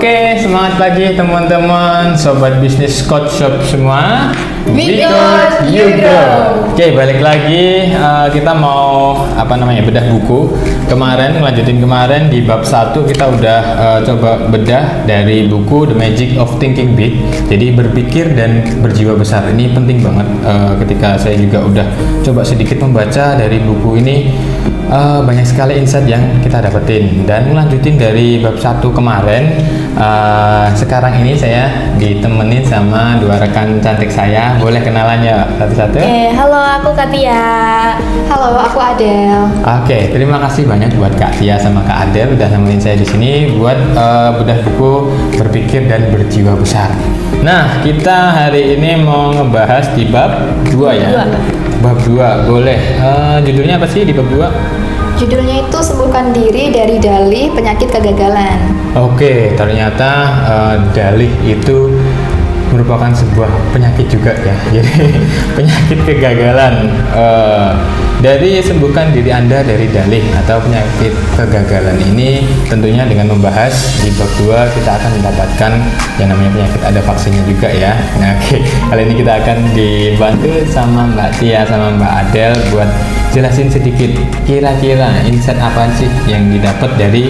Oke, semangat pagi teman-teman, sobat bisnis Coach Shop semua. Because you grow. Oke, balik lagi kita mau bedah buku. Lanjutin kemarin di bab 1 kita udah coba bedah dari buku The Magic of Thinking Big. Jadi berpikir dan berjiwa besar. Ini penting banget ketika saya juga udah coba sedikit membaca dari buku ini. Banyak sekali insight yang kita dapetin, dan melanjutin dari bab 1 kemarin. Sekarang ini saya ditemenin sama dua rekan cantik saya. Boleh kenalan ya satu-satu? Halo, aku Katia. Halo, aku Adel. Oke, terima kasih banyak buat Kak Tia sama Kak Adel udah nemenin saya di sini buat bedah buku Berpikir dan Berjiwa Besar. Nah, kita hari ini mau ngebahas di bab 2 ya. Bab 2, boleh. Judulnya apa sih di bab 2? Judulnya itu Sembuhkan Diri dari Dalih Penyakit Kegagalan. Oke, ternyata dalih itu merupakan sebuah penyakit juga ya. Jadi penyakit kegagalan. Dari sembuhkan diri Anda dari dalih atau penyakit kegagalan ini, tentunya dengan membahas di bab 2 kita akan mendapatkan yang namanya penyakit, ada vaksinnya juga ya. Nah, oke, kali ini kita akan dibantu sama Mbak Tia sama Mbak Adel buat jelasin sedikit kira-kira insight apa sih yang didapat dari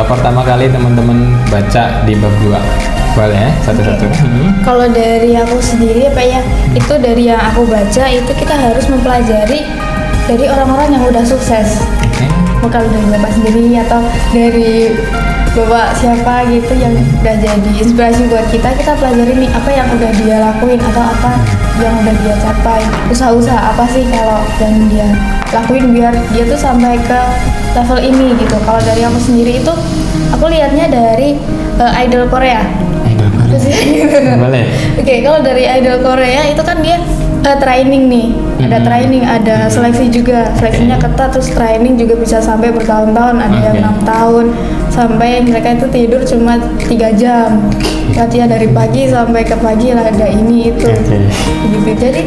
pertama kali teman-teman baca di bab 2. Boleh ya, satu-satu. Kalau dari aku sendiri itu dari yang aku baca itu kita harus mempelajari dari orang-orang yang udah sukses. Bukan dari Bapak sendiri atau dari Bapak siapa gitu yang udah jadi inspirasi buat kita pelajari nih apa yang udah dia lakuin atau apa yang udah dia capai, usaha-usaha apa sih kalau yang dia lakuin biar dia tuh sampai ke level ini gitu. Kalau dari aku sendiri itu aku lihatnya dari idol Korea. Boleh. Oke, kalau dari idol Korea itu kan dia training nih, ada training, ada seleksi juga, seleksinya ketat, terus training juga bisa sampai bertahun-tahun, ada yang 6 tahun, sampai mereka itu tidur cuma 3 jam, latihan dari pagi sampai ke pagi lah, ada ini itu, gitu. Jadi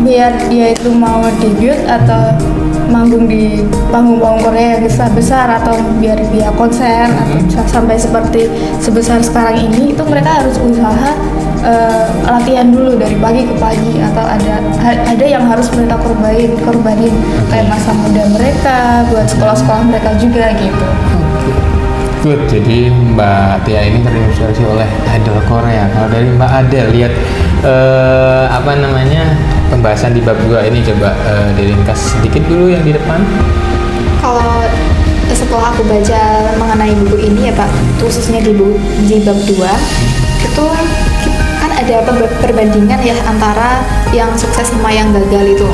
biar dia itu mau debut atau manggung di panggung-panggung Korea yang besar-besar atau biar dia konser atau bisa sampai seperti sebesar sekarang ini, itu mereka harus usaha latihan dulu dari pagi ke pagi, atau ada yang harus mereka korbanin kayak masa muda mereka buat sekolah-sekolah mereka juga gitu. Good, jadi Mbak Tia ini terinspirasi oleh idol Korea. Kalau dari Mbak Adel lihat pembahasan di bab 2 ini, coba diringkas sedikit dulu yang di depan. Kalau setelah aku baca mengenai buku ini ya Pak, khususnya di bab 2 itu kan ada perbandingan ya antara yang sukses sama yang gagal itu.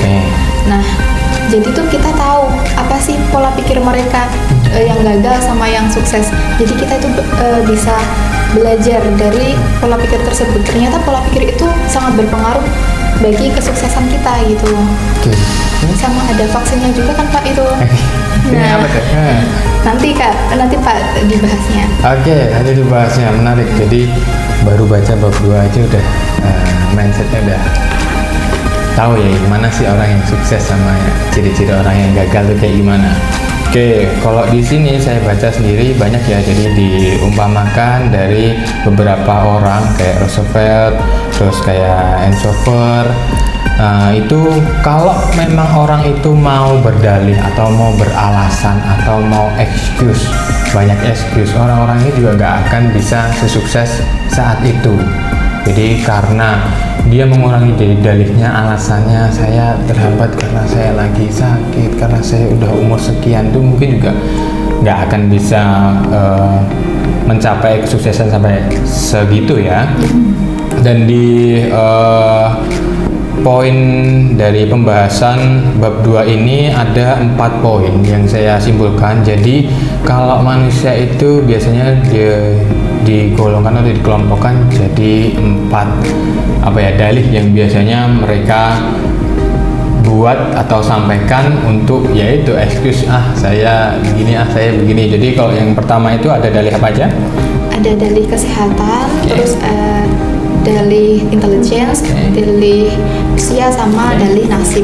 Nah, jadi tuh kita tahu apa sih pola pikir mereka yang gagal sama yang sukses. Jadi kita itu bisa belajar dari pola pikir tersebut. Ternyata pola pikir itu sangat berpengaruh bagi kesuksesan kita gitu. Sama ada vaksinnya juga kan Pak itu. Nah, apa tuh? Nanti Pak dibahasnya. Oke, nanti dibahasnya, menarik. Jadi baru baca bab 2 aja udah mindsetnya udah tahu ya gimana sih orang yang sukses sama ciri-ciri orang yang gagal tuh kayak gimana. Oke, kalau di sini saya baca sendiri banyak ya, jadi diumpamakan dari beberapa orang kayak Roosevelt, terus kayak Ensover. Itu kalau memang orang itu mau berdalih atau mau beralasan atau mau banyak excuse, orang-orang ini juga nggak akan bisa sesukses saat itu. Jadi karena dia mengurangi dari dalihnya, alasannya saya terhambat karena saya lagi sakit, karena saya udah umur sekian, tuh mungkin juga nggak akan bisa mencapai kesuksesan sampai segitu ya. Dan di poin dari pembahasan bab 2 ini ada 4 poin yang saya simpulkan. Jadi kalau manusia itu biasanya digolongkan atau dikelompokkan jadi 4 dalih yang biasanya mereka buat atau sampaikan untuk yaitu excuse, saya begini. Jadi kalau yang pertama itu ada dalih apa aja? Ada dalih kesehatan, terus dalih intelligence, dalih usia, sama dalih nasib.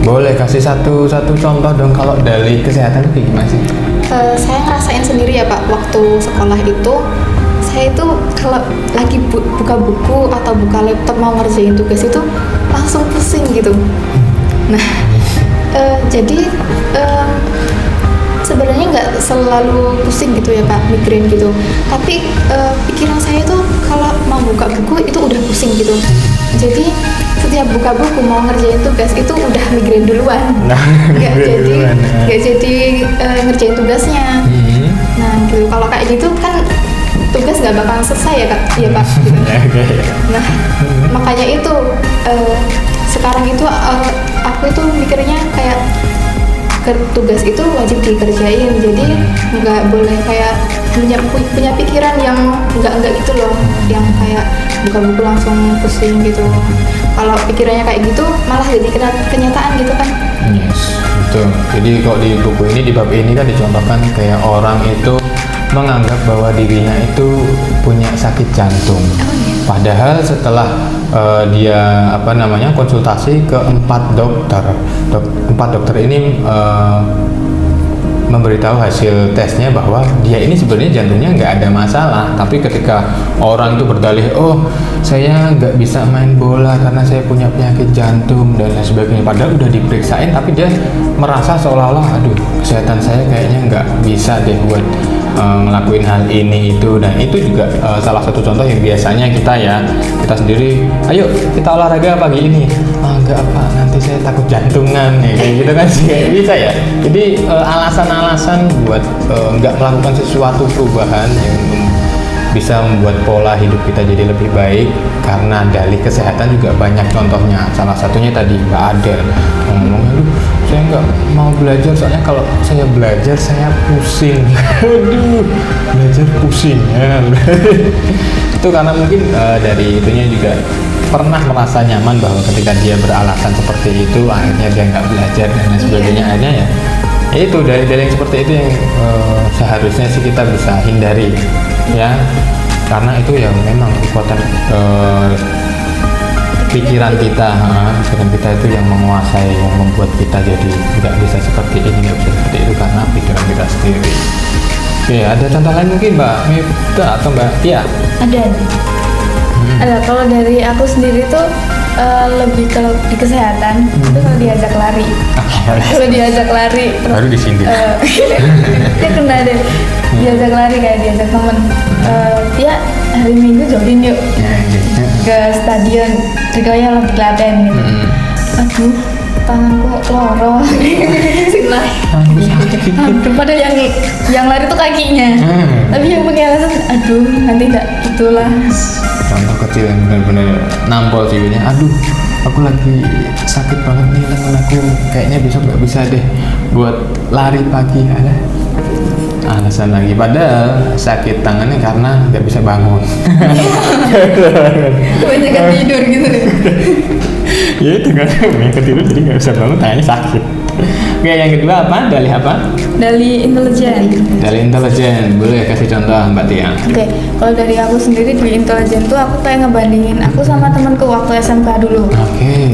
Boleh kasih satu contoh dong kalau dalih kesehatan itu gimana sih? saya ngerasain sendiri ya Pak, waktu sekolah itu saya itu kalau lagi buka buku atau buka laptop mau ngerjain tugas itu langsung pusing gitu. Nah, jadi sebenarnya nggak selalu pusing gitu ya Pak, migrain gitu. Tapi pikiran saya tuh kalau mau buka buku itu udah pusing gitu. Jadi setiap buka buku mau ngerjain tugas itu udah migrain duluan. Nggak jadi ngerjain tugasnya. Nah gitu. Kalau kayak gitu kan tugas nggak bakal selesai ya Kak, iya Pak. Gitu. Nah makanya itu sekarang itu aku itu mikirnya kayak tugas itu wajib dikerjain, jadi nggak boleh kayak punya pikiran yang enggak gitu loh, yang kayak buka buku langsung pusing gitu. Kalau pikirannya kayak gitu malah jadi kenyataan gitu kan. Yes, betul. Jadi kalau di buku ini, di bab ini kan dicontohkan kayak orang itu menganggap bahwa dirinya itu punya sakit jantung. Padahal setelah dia konsultasi ke 4 dokter ini memberitahu hasil tesnya bahwa dia ini sebenarnya jantungnya nggak ada masalah, tapi ketika orang itu berdalih, oh saya nggak bisa main bola karena saya punya penyakit jantung dan lain sebagainya, padahal udah diperiksain tapi dia merasa seolah-olah aduh kesehatan saya kayaknya nggak bisa deh buat ngelakuin hal ini itu, dan itu juga salah satu contoh yang biasanya kita sendiri, ayo kita olahraga pagi ini, enggak apa nanti saya takut jantungan ya, kayak gitu kan sih bisa ya. Jadi alasan-alasan buat nggak melakukan sesuatu perubahan yang bisa membuat pola hidup kita jadi lebih baik karena dalih kesehatan juga banyak contohnya. Salah satunya tadi Mbak Adel ngomong, aduh saya nggak mau belajar soalnya kalau saya belajar saya pusing. Aduh belajar pusing ya. Itu karena mungkin dari itunya juga pernah merasa nyaman bahwa ketika dia beralasan seperti itu akhirnya dia nggak belajar dan lain sebagainya. Akhirnya ya itu dari yang seperti itu yang seharusnya sih kita bisa hindari ya, karena itu ya memang kekuatan pikiran kita itu yang menguasai, yang membuat kita jadi nggak bisa seperti ini, nggak bisa seperti itu karena pikiran kita sendiri. Oke, ada contoh lain mungkin Mbak Mifta atau Mbak Tia? Ada. Kalau dari aku sendiri tuh lebih ke di kesehatan itu kalau diajak lari. Kalau diajak lari baru disindir. Dia kena deh. Diajak lari kayak diajak temen. Dia hari Minggu jogging yuk ke stadion. Trikonya lagi latihan gitu. Aduh, tanganku loro. Aduh, padahal yang lari tuh kakinya. Tapi yang pakai alasan, aduh nanti enggak itulah. Contoh kecil yang benar-benar nampol sih, aduh aku lagi sakit banget nih tangan aku, kayaknya besok nggak bisa deh buat lari pagi. Ada alasan lagi, padahal sakit tangannya karena nggak bisa bangun. Kebanyakan tidur gitu. Ya itu kan, kebanyakan tidur jadi nggak bisa bangun, tangannya sakit. Oke, yang kedua apa? Dalih apa? Dalih intelijen. Dalih intelijen, boleh kasih contoh Mbak Tia? Oke, kalau dari aku sendiri di intelijen tuh aku kayak ngebandingin aku sama temanku waktu SMK dulu.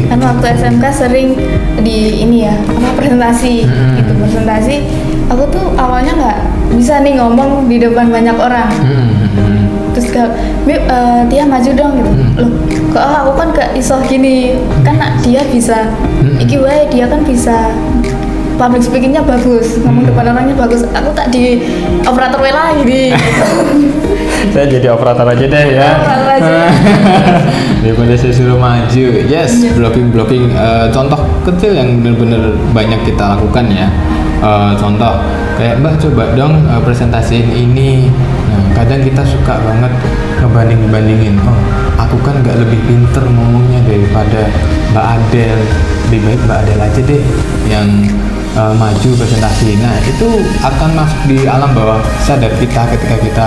Kan waktu SMK sering di ini ya, presentasi gitu, presentasi. Aku tuh awalnya nggak bisa nih ngomong di depan banyak orang. Terus dia maju dong gitu. Loh, kok aku kan gak iso gini. Kan dia bisa. Iki wae dia kan bisa. Public speakingnya bagus, ngomong depan orangnya bagus. Aku tak di operator lagi. Saya jadi operator aja deh ya. Operator aja. Daripada saya suruh maju. Yes, blocking. Contoh kecil yang benar-benar banyak kita lakukan ya. Contoh kayak Mbak coba dong presentasiin ini. Nah, kadang kita suka banget ngebandingin. Oh, aku kan nggak lebih pinter ngomongnya daripada Mbak Adel. Lebih baik Mbak Adel aja deh yang maju presentasi. Nah, itu akan masuk di alam bawah sadar kita ketika kita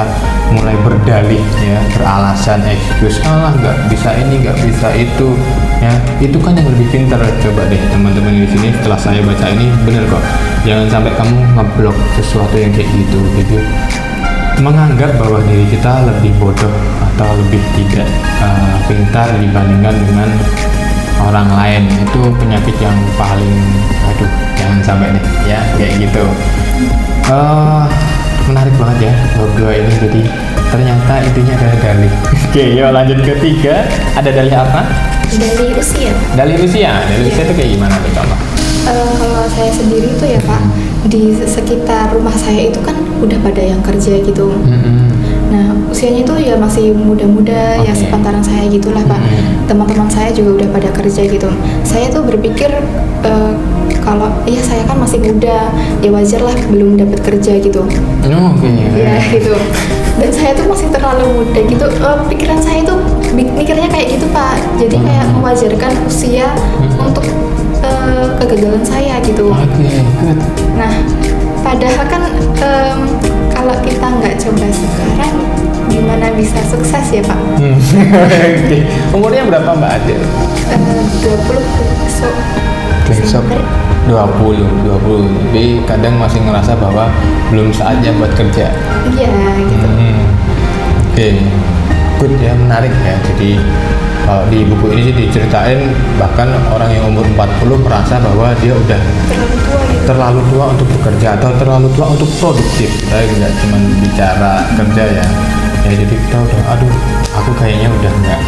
mulai berdalih ya, beralasan, excuse, nggak bisa ini, nggak bisa itu ya. Itu kan yang lebih pintar. Coba deh teman-teman di sini, setelah saya baca ini bener kok, jangan sampai kamu ngeblok sesuatu yang kayak gitu, menganggap bahwa diri kita lebih bodoh atau lebih tidak pintar dibandingkan dengan orang lain. Itu penyakit yang paling jangan sampai deh ya kayak gitu. Menarik banget ya berdua ini. Jadi ternyata intinya adalah dalih. Oke, yuk lanjut ke 3. Ada dalih apa? Dari usia. Dalih usia. Dalih usia itu kayak gimana tuh Mbak? Kalau saya sendiri tuh ya Pak, di sekitar rumah saya itu kan udah pada yang kerja gitu. Nah, usianya itu ya masih muda-muda, ya Oke. sepantaran saya gitulah Pak. Teman-teman saya juga udah pada kerja gitu. Saya tuh berpikir kalau ya saya kan masih muda, ya wajar lah belum dapat kerja gitu. Oke. Ya gitu. Dan saya tuh masih terlalu muda gitu. Pikiran saya tuh mikirnya kayak gitu Pak. Jadi kayak mewajarkan usia untuk kegagalan saya gitu. Oke, good. Nah, padahal kan kalau kita nggak coba sekarang, gimana bisa sukses ya Pak? Oke. Umurnya berapa Mbak Adel? 20 besok. Besok 20. Tapi kadang masih ngerasa bahwa belum saatnya buat kerja. Iya gitu. Oke, good ya, menarik ya. Jadi kalau di buku ini sih diceritain bahkan orang yang umur 40 merasa bahwa dia udah Terlalu tua gitu. terlalu tua untuk bekerja atau terlalu tua untuk produktif. Kita nggak cuma bicara kerja ya. Ya jadi kita udah, aduh, aku kayaknya udah nggak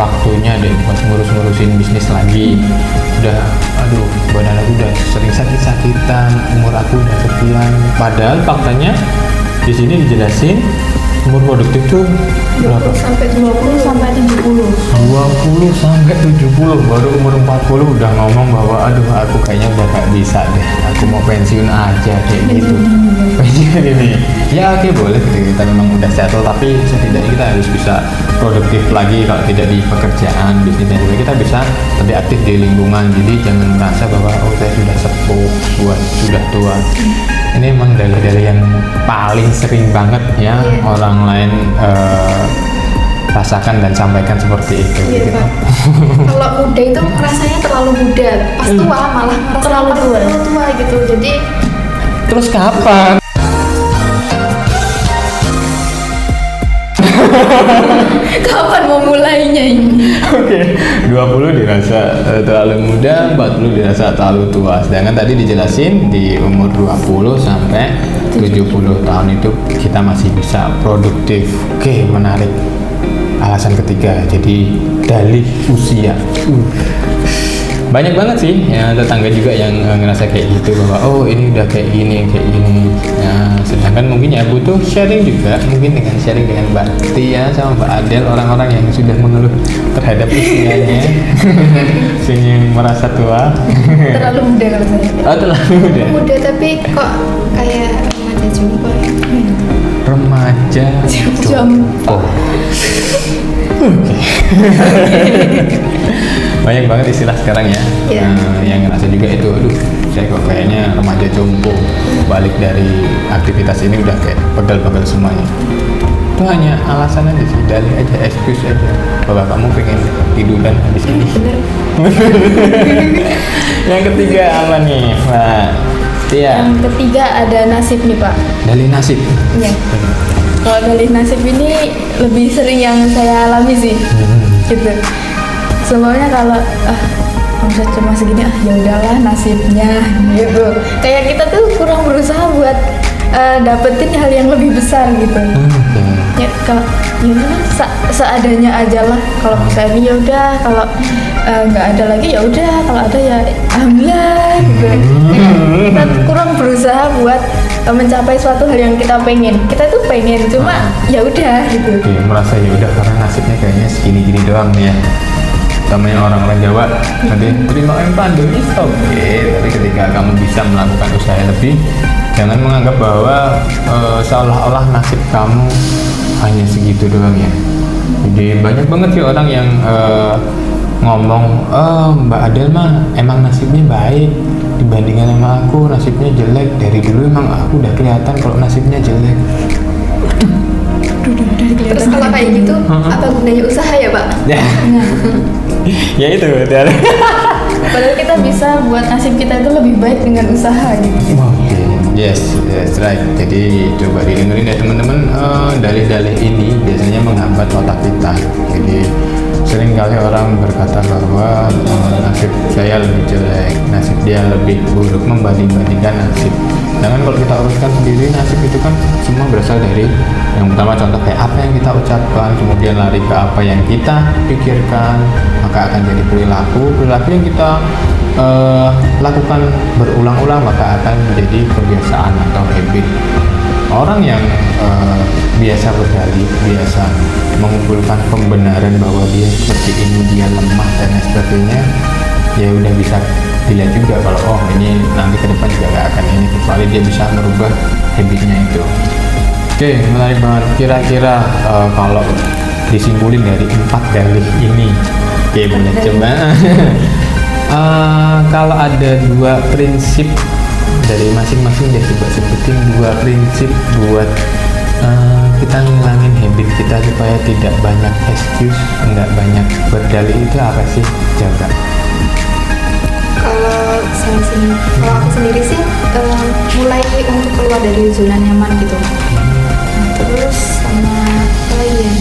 waktunya deh buat ngurus-ngurusin bisnis lagi. Udah, aduh, badan aku udah sering sakit-sakitan, umur aku udah sekian. Padahal faktanya di sini dijelasin umur produktif tuh berapa? 20 sampai 70. 20 sampai 70. 20 sampai 70, baru umur 40 udah ngomong bahwa aduh aku kayaknya udah gak bisa deh, aku mau pensiun aja kayak gitu. Pensiun ini ya oke, boleh ketika kita memang udah settle, tapi setidaknya kita harus bisa produktif lagi. Kalau tidak di pekerjaan, bisnis dan juga kita bisa lebih aktif di lingkungan. Jadi jangan merasa bahwa oh saya sudah sepuh, sudah tua. Ini emang dalih-dalih yang paling sering banget ya orang lain rasakan dan sampaikan seperti itu. Iya gitu. Pak. Kalau muda itu rasanya terlalu muda, pas tua malah merasa Terlalu tua. terlalu tua gitu. Jadi Terus kapan? Kapan mau mulainya ini? Oke, 20 dirasa terlalu muda, 40 dirasa terlalu tua. Sedangkan tadi dijelasin di umur 20 sampai 70 tahun itu kita masih bisa produktif. Oke, menarik. Alasan ketiga, jadi dalih usia. Banyak banget sih ya tetangga juga yang ngerasa kayak gitu bahwa oh ini udah kayak gini. Ya, sedangkan mungkin ya butuh sharing juga, mungkin dengan sharing dengan Mbak Tia sama Mbak Adel, orang-orang yang sudah mengeluh terhadap usianya, sehingga merasa tua. Terlalu muda kalau saya. Oh, terlalu muda. muda tapi kok kayak remaja jompo ya. Remaja Jompo. Oke. Banyak banget istilah sekarang ya. Iya. Yang ngerasa juga itu, aduh, saya kok kayaknya remaja jompo. Balik dari aktivitas ini udah kayak pegal-pegal semuanya. Itu hanya alasan aja sih, dalih aja, excuse aja bahwa kamu pengen tiduran habis ini. Bener. Yang ketiga apa nih, Mbak Tia? Yang ketiga ada nasib nih Pak. Dalih nasib. Iya. Kalau dalih nasib ini lebih sering yang saya alami sih. Gitu. Sebenarnya kalau omset cuma segini ya udahlah nasibnya gitu. Kayak kita tuh kurang berusaha buat dapetin hal yang lebih besar gitu. Oke. Ya kalau ya udah seadanya aja lah. Kalau misalnya ya udah, kalau nggak ada lagi ya udah, kalau ada ya alhamdulillah gitu. Kayak kita tuh kurang berusaha buat mencapai suatu hal yang kita pengen. Kita tuh pengen cuma ya udah gitu. Oke, merasa ya udah karena nasibnya kayaknya segini-gini doang nih ya. Namanya orang-orang Jawa, nanti terima empandu, it's okay. Tapi ketika kamu bisa melakukan usaha lebih, jangan menganggap bahwa seolah-olah nasib kamu hanya segitu doang ya. Jadi banyak banget sih orang yang ngomong, Mbak Adel mah emang nasibnya baik dibandingkan sama aku, nasibnya jelek. Dari dulu emang aku udah kelihatan kalau nasibnya jelek. Terus kalau kayak gitu, apa gunanya usaha ya Pak? Ya, ya itu betul. Padahal kita bisa buat nasib kita itu lebih baik dengan usaha gitu. Oke, Yes, that's right. Jadi coba didengerin ya teman-teman. Dalih-dalih ini biasanya menghambat otak kita. Jadi sering kali orang berkata bahwa nasib saya lebih jelek, nasib dia lebih buruk membanding-bandingkan nasib. Sedangkan kalau kita uruskan sendiri, nasib itu kan semua berasal dari yang pertama, contoh kayak apa yang kita ucapkan, kemudian lari ke apa yang kita pikirkan, maka akan jadi perilaku yang kita lakukan berulang-ulang, maka akan menjadi kebiasaan atau habit. Orang yang biasa berdalih, biasa mengumpulkan pembenaran bahwa dia seperti ini, dia lemah dan lain sebagainya, ya udah bisa dilihat juga kalau oh ini nanti ke depan juga gak akan ini, kecuali dia bisa merubah habitnya itu. Oke, menarik banget. Kira-kira kalau disimpulin dari 4 dalih ini, oke boleh coba. Kalau ada 2 prinsip dari masing-masing deh, coba sebutin 2 prinsip buat kita ngilangin habit kita supaya tidak banyak excuse, nggak banyak berdalih, itu apa sih? Coba. Kalau aku sendiri sih mulai untuk keluar dari zona nyaman gitu. Terus sama apa lagi ya?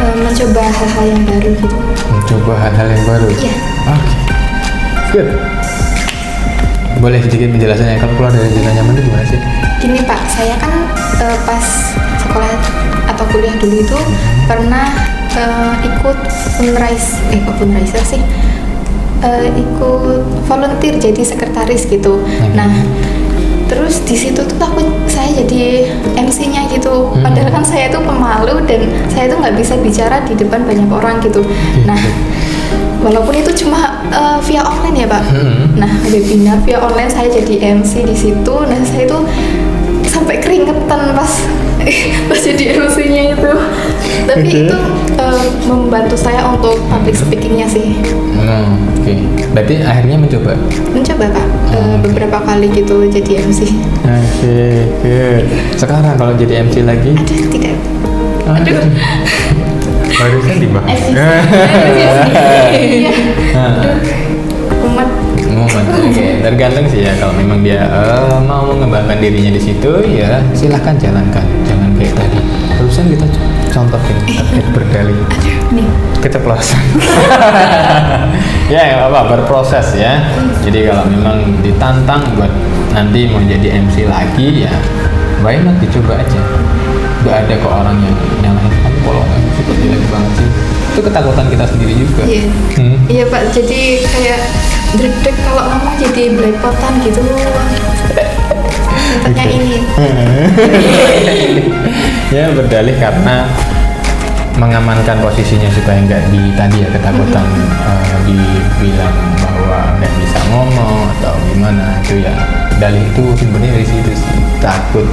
Mencoba hal-hal yang baru gitu. Mencoba hal-hal yang baru. Iya. Oke. Good. Boleh sedikit penjelasannya kalau keluar dari zona nyaman itu gimana sih? Gini Pak, saya kan pas sekolah atau kuliah dulu itu pernah ikut fundraiser sih, ikut volunteer jadi sekretaris gitu. Nah, terus di situ tuh saya jadi MC-nya gitu. Padahal kan saya tuh pemalu dan saya tuh nggak bisa bicara di depan banyak orang gitu. Nah, walaupun itu cuma via online ya Pak. Nah, webinar via online saya jadi MC di situ. Nah, saya tuh sampai keringetan pas jadi MC-nya itu. Tapi itu membantu saya untuk public speaking-nya sih. Oke. Berarti akhirnya mencoba Kak, beberapa kali gitu jadi MC. Oke. Sekarang kalau jadi MC lagi? Aduh, tidak. Aduh. Barusan dibahas. Iya. Umat. Oke, tergantung sih ya. Kalau memang dia mau mengembangkan dirinya di situ, ya silahkan jalankan. Jangan kayak tadi. Barusan kita contohin berdalih. Nih. Keceplosan. Ya, nggak apa-apa, berproses ya. Jadi kalau memang ditantang buat nanti mau jadi MC lagi, ya why not, dicoba aja. Gak ada kok orang yang nyalahin kamu kalau MC kok jelek banget sih. Itu ketakutan kita sendiri juga. Iya. Iya Pak, jadi kayak drek-drek kalau ngomong jadi belepotan gitu. Contohnya ini. Ya, berdalih karena mengamankan posisinya supaya nggak tadi ya ketakutan dibilang bahwa nggak bisa ngomong atau gimana, itu ya dalih itu sebenarnya dari situ sih, takut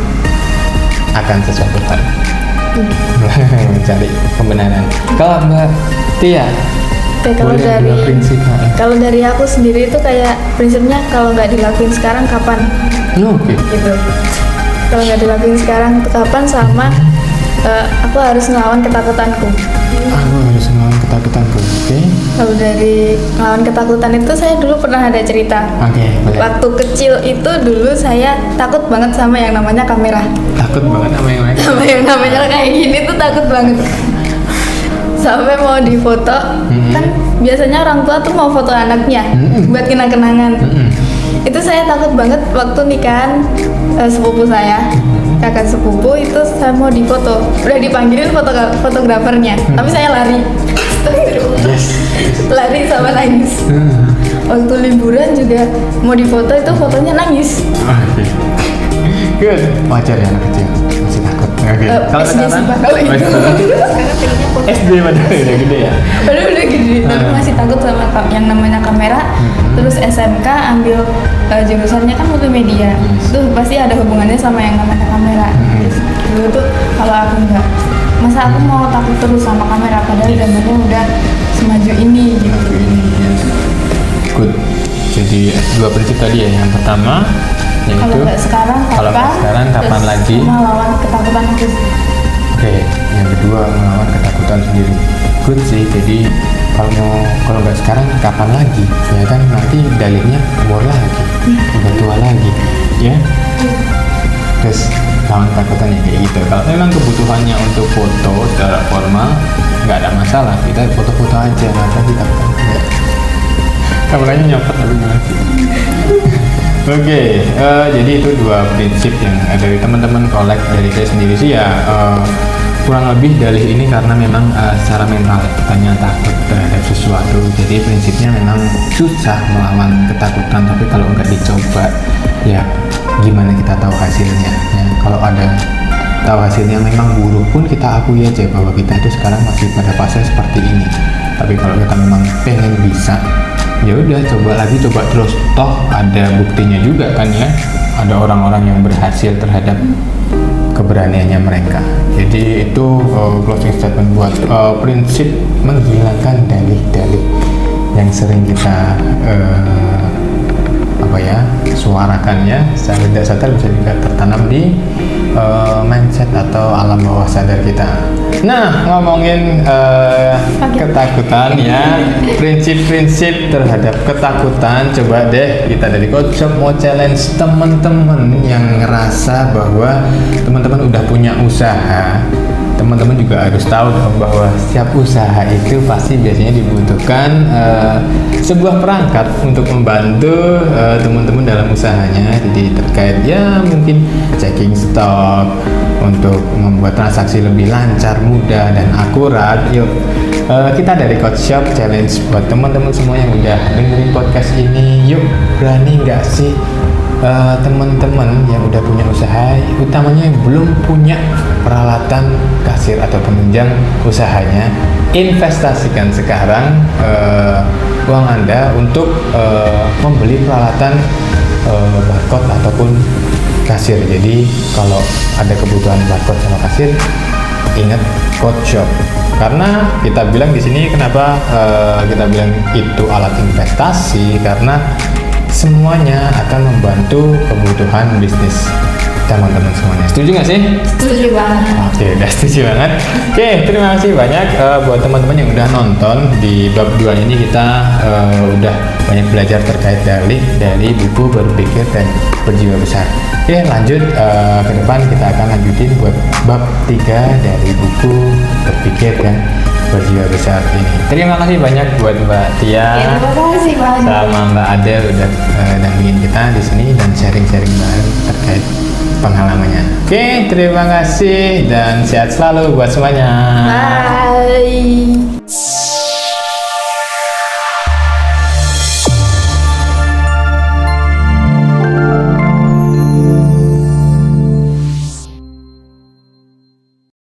akan sesuatu hal. Mencari pembenaran. Kalau Mbak Tia, kalau dari aku sendiri itu kayak prinsipnya kalau nggak dilakuin sekarang kapan? Oke. Gitu. Kalau nggak dilakuin sekarang kapan, sama aku harus ngelawan ketakutanku. Aku harus ngelawan ketakutanku. Oke. Kalau dari ngelawan ketakutan itu saya dulu pernah ada cerita. Oke, boleh. Waktu kecil itu dulu saya takut banget sama yang namanya kamera. Takut banget sama yang lain. Sama yang namanya kayak gini tuh takut banget. Sampai mau difoto, kan biasanya orang tua tuh mau foto anaknya buat kenang-kenangan. Itu saya takut banget waktu nikahan sepupu saya, kakak sepupu itu saya mau difoto, udah dipanggilin fotografernya, tapi saya lari. Lari sama nangis. Waktu liburan juga mau difoto, itu fotonya nangis. Good. Wajar ya anak kecil masih takut. Oke. Kalau SD sih, Pak, kalau itu. Sekarang pengennya foto. SD padahal udah gede ya. Padahal udah gede, tapi masih takut sama yang namanya kamera. Terus SMK ambil jurusannya kan multimedia. Itu pasti ada hubungannya sama yang namanya kamera. Terus dulu tuh kalau aku enggak, masa aku mau takut terus sama kamera, padahal zamannya udah semaju ini gitu. Good. Jadi 2 prinsip tadi ya. Yang pertama yaitu Kalau nggak sekarang kapan terus lagi? melawan ketakutan itu. Oke. Yang kedua, melawan ketakutan sendiri. good sih. Jadi kalau nggak sekarang kapan lagi, ya kan, nanti dalihnya umur lagi, udah tua lagi, ya. Terus lawan ketakutannya kayak gitu. Kalau memang kebutuhannya untuk foto secara formal, nggak ada masalah, kita foto-foto aja, nanti kita enggak. Kameranya nyopot tapi gimana sih? Oke, jadi itu dua prinsip yang dari teman-teman kolek. Dari saya sendiri sih ya kurang lebih dalih ini karena memang secara mental kitanya takut terhadap sesuatu. Jadi prinsipnya memang susah melawan ketakutan, tapi kalau nggak dicoba ya gimana kita tahu hasilnya ya. Kalau ada tahu hasilnya memang buruk pun kita akui aja bahwa kita itu sekarang masih pada fase seperti ini. Tapi kalau kita memang pengen bisa, ya udah coba lagi, coba terus, toh ada buktinya juga kan ya, ada orang-orang yang berhasil terhadap keberaniannya mereka. Jadi itu closing statement buat prinsip menghilangkan dalih-dalih yang sering kita suarakan ya, secara tidak sadar bisa juga tertanam di mindset atau alam bawah sadar kita. Nah, ngomongin ketakutan ya, prinsip-prinsip terhadap ketakutan, coba deh kita dari Coach Shop mau challenge teman-teman yang ngerasa bahwa teman-teman udah punya usaha. Teman-teman juga harus tahu dong bahwa setiap usaha itu pasti biasanya dibutuhkan sebuah perangkat untuk membantu teman-teman dalam usahanya. Jadi terkait ya mungkin checking stok, untuk membuat transaksi lebih lancar, mudah, dan akurat. Yuk kita dari Coach Shop challenge buat teman-teman semua yang udah dengerin podcast ini, yuk berani nggak sih teman-teman yang udah punya usaha, utamanya yang belum punya peralatan kasir atau penunjang usahanya, investasikan sekarang uang Anda untuk membeli peralatan barcode ataupun kasir. Jadi kalau ada kebutuhan barcode sama kasir, ingat Coach Shop. Karena kita bilang di sini kenapa kita bilang itu alat investasi, karena semuanya akan membantu kebutuhan bisnis teman-teman semuanya. Setuju nggak sih? Setuju banget. Oke, udah setuju banget. Oke, terima kasih banyak buat teman-teman yang udah nonton. Di bab 2 ini kita udah banyak belajar terkait dalih dari buku Berpikir dan Berjiwa Besar. Oke, lanjut ke depan kita akan lanjutin buat bab 3 dari buku Berpikir dan Berjiwa Besar ini. Terima kasih banyak buat Mbak Tia. Terima kasih banyak. Sama Mbak Adel udah dampingin kita di sini dan sharing-sharing bareng terkait pengalamannya. Oke, terima kasih dan sehat selalu buat semuanya. Bye.